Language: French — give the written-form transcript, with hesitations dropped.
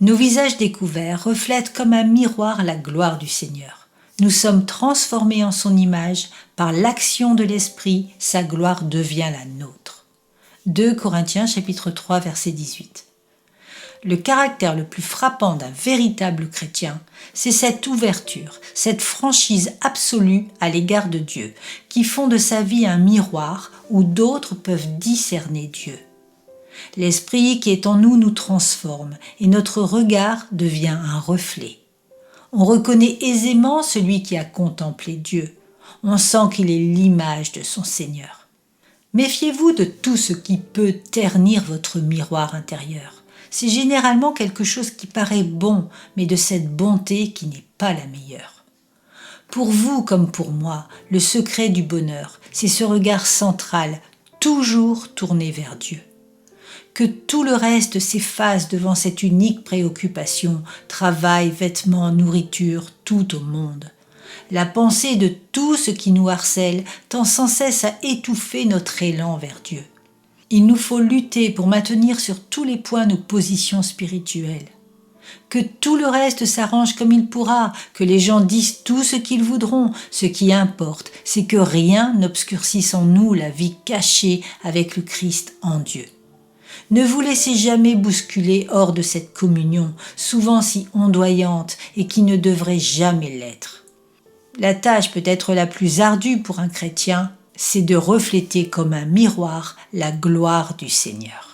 Nos visages découverts reflètent comme un miroir la gloire du Seigneur. Nous sommes transformés en son image, par l'action de l'Esprit, sa gloire devient la nôtre. 2 Corinthiens chapitre 3 verset 18. Le caractère le plus frappant d'un véritable chrétien, c'est cette ouverture, cette franchise absolue à l'égard de Dieu, qui font de sa vie un miroir où d'autres peuvent discerner Dieu. L'Esprit qui est en nous nous transforme et notre regard devient un reflet. On reconnaît aisément celui qui a contemplé Dieu. On sent qu'il est l'image de son Seigneur. Méfiez-vous de tout ce qui peut ternir votre miroir intérieur. C'est généralement quelque chose qui paraît bon, mais de cette bonté qui n'est pas la meilleure. Pour vous comme pour moi, le secret du bonheur, c'est ce regard central, toujours tourné vers Dieu. Que tout le reste s'efface devant cette unique préoccupation, travail, vêtements, nourriture, tout au monde. La pensée de tout ce qui nous harcèle tend sans cesse à étouffer notre élan vers Dieu. Il nous faut lutter pour maintenir sur tous les points nos positions spirituelles. Que tout le reste s'arrange comme il pourra, que les gens disent tout ce qu'ils voudront. Ce qui importe, c'est que rien n'obscurcisse en nous la vie cachée avec le Christ en Dieu. Ne vous laissez jamais bousculer hors de cette communion, souvent si ondoyante et qui ne devrait jamais l'être. La tâche peut-être la plus ardue pour un chrétien, c'est de refléter comme un miroir la gloire du Seigneur.